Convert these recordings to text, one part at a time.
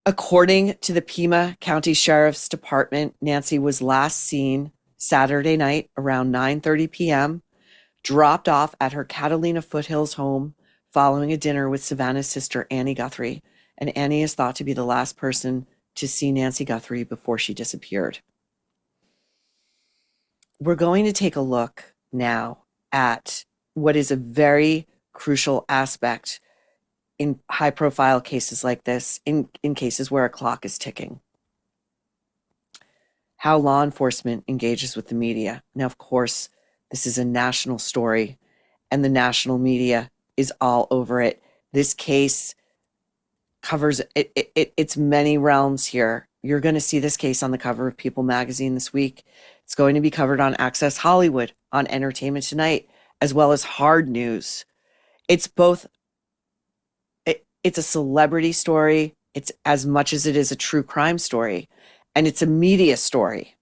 According to the Pima County Sheriff's Department, Nancy was last seen Saturday night around 9:30 p.m., dropped off at her Catalina Foothills home following a dinner with Savannah's sister, Annie Guthrie. And Annie is thought to be the last person to see Nancy Guthrie before she disappeared. We're going to take a look now at what is a very crucial aspect in high-profile cases like this, in cases where a clock is ticking. How law enforcement engages with the media. Now, of course, this is a national story, and the national media is all over it. This case covers it's many realms here. You're going to see this case on the cover of People magazine this week. It's going to be covered on Access Hollywood, on Entertainment Tonight, as well as Hard News. It's both, it's a celebrity story. It's as much as it is a true crime story, and it's a media story.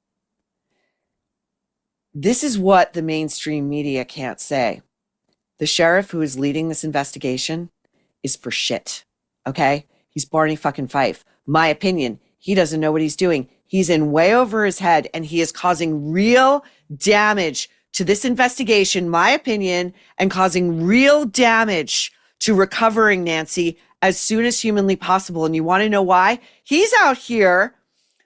This is what the mainstream media can't say. The sheriff who is leading this investigation is for shit. Okay? He's Barney fucking Fife. My opinion, he doesn't know what he's doing. He's in way over his head, and he is causing real damage to this investigation, my opinion, and causing real damage to recovering Nancy as soon as humanly possible. And you want to know why? He's out here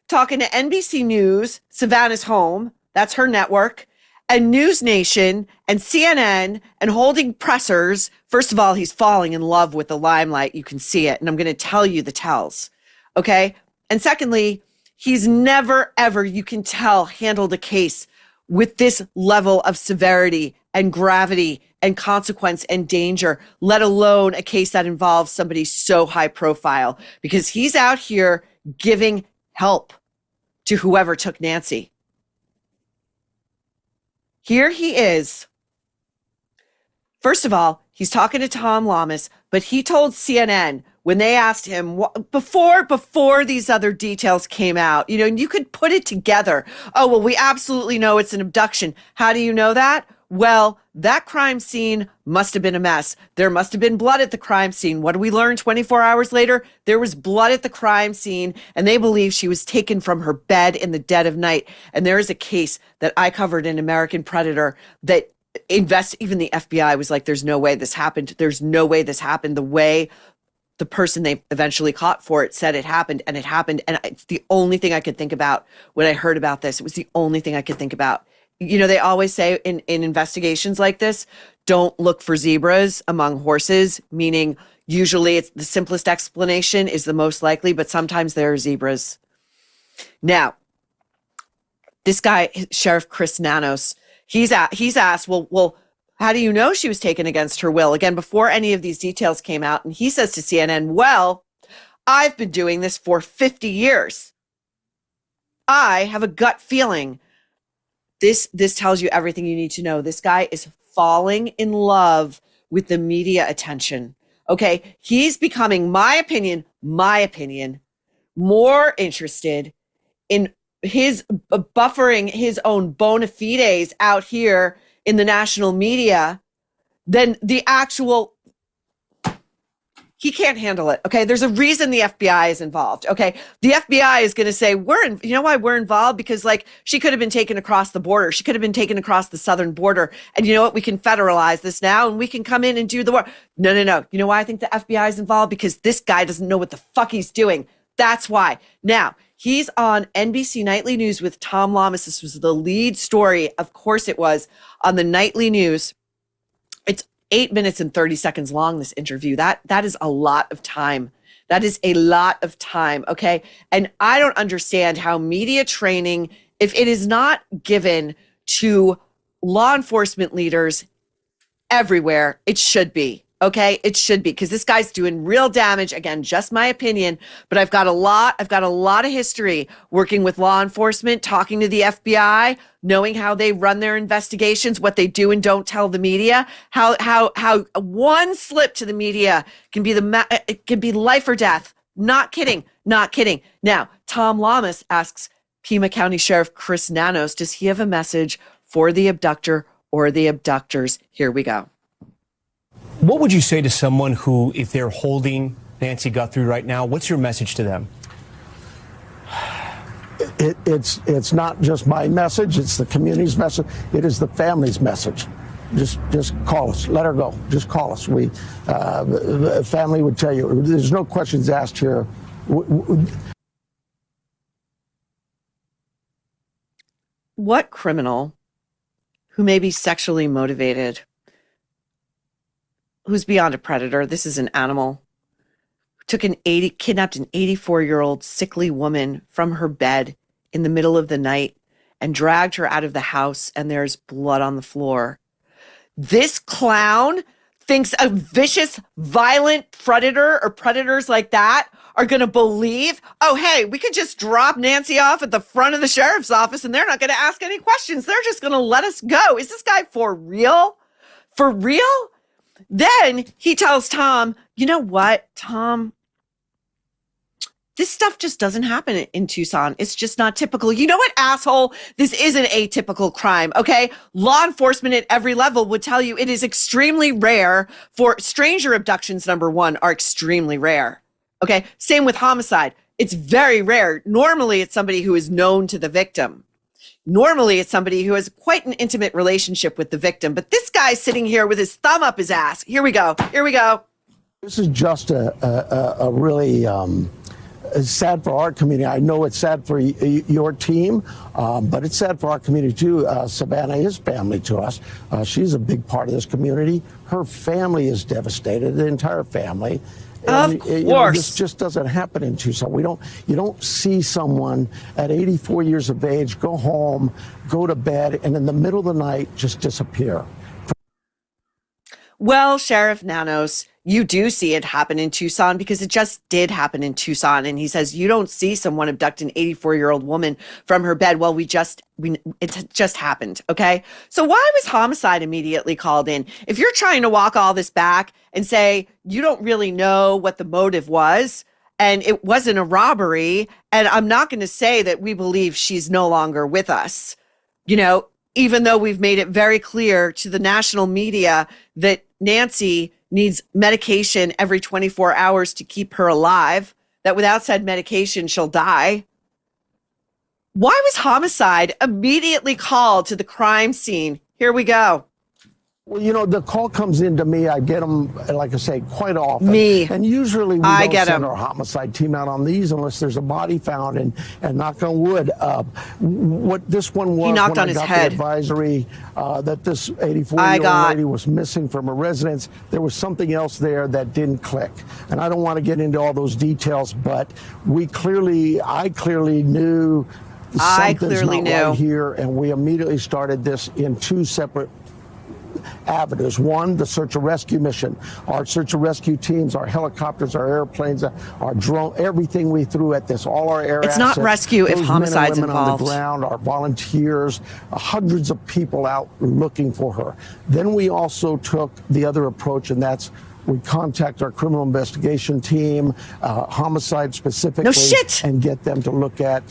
talking to NBC News, Savannah's home, that's her network, and News Nation and CNN, and holding pressers. First of all, he's falling in love with the limelight. You can see it. And I'm going to tell you the tells. Okay. And secondly, he's never, ever, you can tell, handled a case with this level of severity and gravity and consequence and danger, let alone a case that involves somebody so high profile, because he's out here giving help to whoever took Nancy. Here he is. First of all, he's talking to Tom Llamas, but he told CNN when they asked him before these other details came out, you know, and you could put it together. Oh, well, we absolutely know it's an abduction. How do you know that? Well, that crime scene must have been a mess. There must have been blood at the crime scene. What do we learn 24 hours later? There was blood at the crime scene, and they believe she was taken from her bed in the dead of night. And there is a case that I covered in American Predator that even the FBI was like, there's no way this happened. There's no way this happened. The way the person they eventually caught for it said it happened, and it happened. And it's the only thing I could think about when I heard about this. It was the only thing I could think about. You know, they always say in investigations like this, don't look for zebras among horses, meaning usually it's the simplest explanation is the most likely, but sometimes there are zebras. Now, this guy, Sheriff Chris Nanos, he's asked, well, how do you know she was taken against her will? Again, before any of these details came out. And he says to CNN, well, I've been doing this for 50 years. I have a gut feeling. This tells you everything you need to know. This guy is falling in love with the media attention. Okay. He's becoming, my opinion, more interested in his buffering his own bona fides out here in the national media than the actual. He can't handle it. Okay. There's a reason the FBI is involved. Okay. The FBI is going to say, you know why we're involved? Because like she could have been taken across the border. She could have been taken across the southern border. And you know what? We can federalize this now and we can come in and do the work. No. You know why I think the FBI is involved? Because this guy doesn't know what the fuck he's doing. That's why. Now he's on NBC Nightly News with Tom Llamas. This was the lead story. Of course it was on the nightly news. It's 8 minutes and 30 seconds long, this interview. That is a lot of time. That is a lot of time, okay? And I don't understand how media training, if it is not given to law enforcement leaders everywhere, it should be, okay? It should be, because this guy's doing real damage. Again, just my opinion, but I've got a lot of history working with law enforcement, talking to the FBI, knowing how they run their investigations, what they do and don't tell the media, how one slip to the media can be it can be life or death. Not kidding. Now, Tom Llamas asks Pima County Sheriff Chris Nanos, does he have a message for the abductor or the abductors? Here we go. What would you say to someone who, if they're holding Nancy Guthrie right now, what's your message to them? It's not just my message, it's the community's message, it is the family's message. Just call us, let her go, just call us. Family would tell you, there's no questions asked here. What criminal who may be sexually motivated, who's beyond a predator, this is an animal, kidnapped an 84-year-old sickly woman from her bed in the middle of the night and dragged her out of the house, and there's blood on the floor. This clown thinks a vicious, violent predator or predators like that are going to believe, oh, hey, we could just drop Nancy off at the front of the sheriff's office and they're not going to ask any questions. They're just going to let us go. Is this guy for real? For real? Then he tells Tom, you know what, Tom? This stuff just doesn't happen in Tucson. It's just not typical. You know what, asshole? This is an atypical crime, okay? Law enforcement at every level would tell you it is extremely rare for stranger abductions, number one, are extremely rare, okay? Same with homicide. It's very rare. Normally, it's somebody who is known to the victim. Normally, it's somebody who has quite an intimate relationship with the victim. But this guy's sitting here with his thumb up his ass. Here we go. Here we go. This is just a really... It's sad for our community. I know it's sad for your team, but it's sad for our community too. Savannah is family to us. She's a big part of this community. Her family is devastated, the entire family. And, of course. This just doesn't happen in Tucson. You don't see someone at 84 years of age go home, go to bed, and in the middle of the night just disappear. Well, Sheriff Nanos, you do see it happen in Tucson because it just did happen in Tucson. And he says, you don't see someone abduct an 84-year-old woman from her bed. Well, it just happened. Okay. So why was homicide immediately called in? If you're trying to walk all this back and say, you don't really know what the motive was, and it wasn't a robbery, and I'm not going to say that we believe she's no longer with us, even though we've made it very clear to the national media that Nancy needs medication every 24 hours to keep her alive, that without said medication, she'll die. Why was homicide immediately called to the crime scene? Here we go. Well, the call comes into me. I get them, like I say, quite often. Me. And usually we don't send our homicide team out on these unless there's a body found. And knock on wood, what this one was, he knocked on his head. The advisory that this 84-year-old lady was missing from a residence, there was something else there that didn't click. And I don't want to get into all those details, but I clearly knew something's not right here, and we immediately started this in two separate avenues. One, the search and rescue mission. Our search and rescue teams, our helicopters, our airplanes, our drone, everything we threw at this, all our air assets. It's not rescue if homicide's involved. On the ground, our volunteers, hundreds of people out looking for her. Then we also took the other approach, and that's we contact our criminal investigation team, homicide specifically, and get them to look at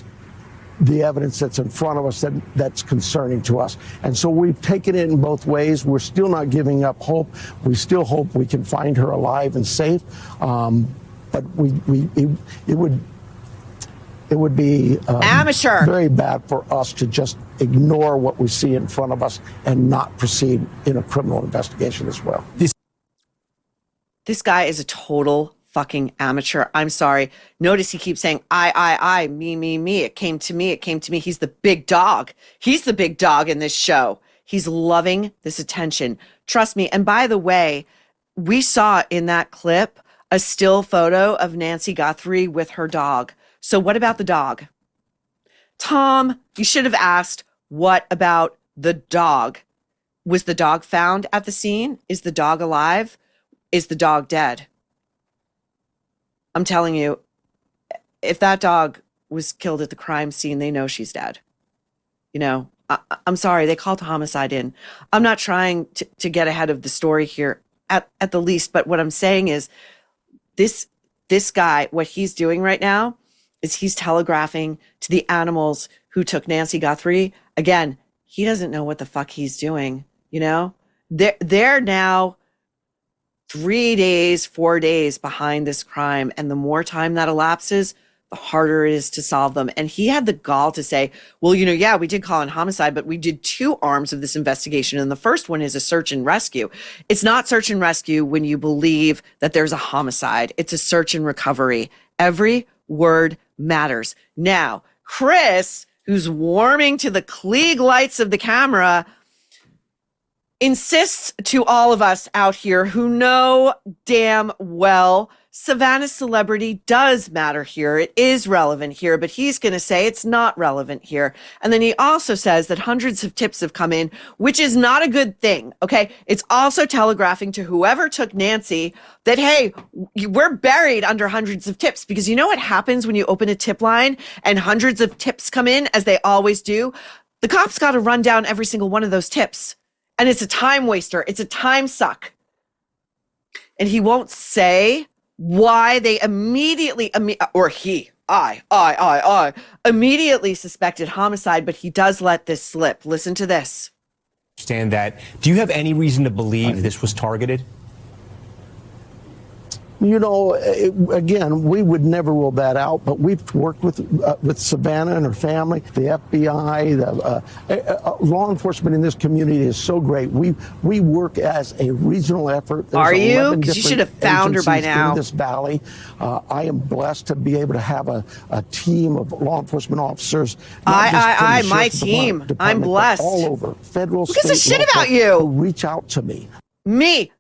the evidence that's in front of us that's concerning to us. And so we've taken it in both ways. We're still not giving up hope. We still hope we can find her alive and safe. But it would be amateur, very bad for us to just ignore what we see in front of us and not proceed in a criminal investigation as well. This guy is a total fucking amateur. I'm sorry. Notice he keeps saying, I, me. It came to me. He's the big dog. He's the big dog in this show. He's loving this attention. Trust me. And by the way, we saw in that clip a still photo of Nancy Guthrie with her dog. So what about the dog? Tom, you should have asked, what about the dog? Was the dog found at the scene? Is the dog alive? Is the dog dead? I'm telling you, if that dog was killed at the crime scene, they know she's dead. I'm sorry, they called homicide in. I'm not trying to get ahead of the story here at the least, but what I'm saying is this guy, what he's doing right now is he's telegraphing to the animals who took Nancy Guthrie. Again, he doesn't know what the fuck he's doing, They're now 3 days, 4 days behind this crime. And the more time that elapses, the harder it is to solve them. And he had the gall to say, well, yeah, we did call in homicide, but we did two arms of this investigation. And the first one is a search and rescue. It's not search and rescue when you believe that there's a homicide. It's a search and recovery. Every word matters. Now, Chris, who's warming to the Klieg lights of the camera, insists to all of us out here who know damn well Savannah's celebrity does matter here. It is relevant here, but he's going to say it's not relevant here. And then he also says that hundreds of tips have come in, which is not a good thing. Okay. It's also telegraphing to whoever took Nancy that, hey, we're buried under hundreds of tips, because you know what happens when you open a tip line and hundreds of tips come in, as they always do? The cops got to run down every single one of those tips. And it's a time waster. It's a time suck. And he won't say why they immediately, immediately suspected homicide, but he does let this slip. Listen to this. Understand that. Do you have any reason to believe this was targeted? Again, we would never rule that out, but we've worked with Savannah and her family, the FBI, law enforcement in this community is so great. We work as a regional effort. Are you? Because you should have found her by now. In this valley, I am blessed to be able to have a team of law enforcement officers. My team. I'm blessed. All over, federal, state, gives a shit local, about you? Who reach out to me. Me.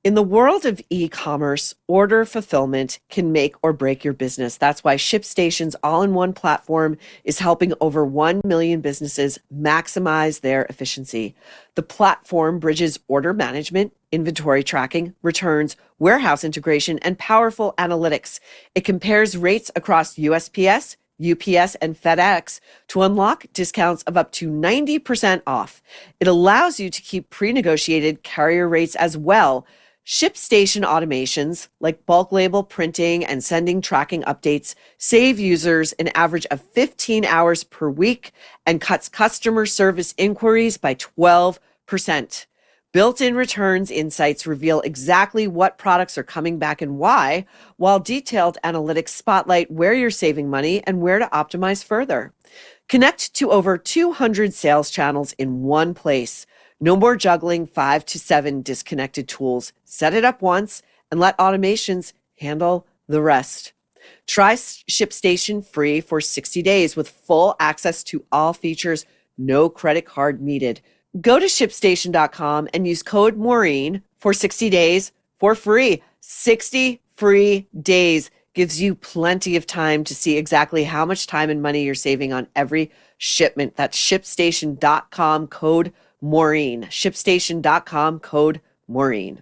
In the world of e-commerce, order fulfillment can make or break your business. That's why ShipStation's all-in-one platform is helping over 1 million businesses maximize their efficiency. The platform bridges order management, inventory tracking, returns, warehouse integration, and powerful analytics. It compares rates across USPS, UPS, and FedEx to unlock discounts of up to 90% off. It allows you to keep pre-negotiated carrier rates as well. ShipStation automations like bulk label printing and sending tracking updates save users an average of 15 hours per week and cuts customer service inquiries by 12%. Built-in returns insights reveal exactly what products are coming back and why, while detailed analytics spotlight where you're saving money and where to optimize further. Connect to over 200 sales channels in one place. No more juggling 5 to 7 disconnected tools. Set it up once and let automations handle the rest. Try ShipStation free for 60 days with full access to all features, no credit card needed. Go to ShipStation.com and use code Maureen for 60 days for free. 60 free days gives you plenty of time to see exactly how much time and money you're saving on every shipment. That's ShipStation.com, code Maureen. ShipStation.com, code Maureen.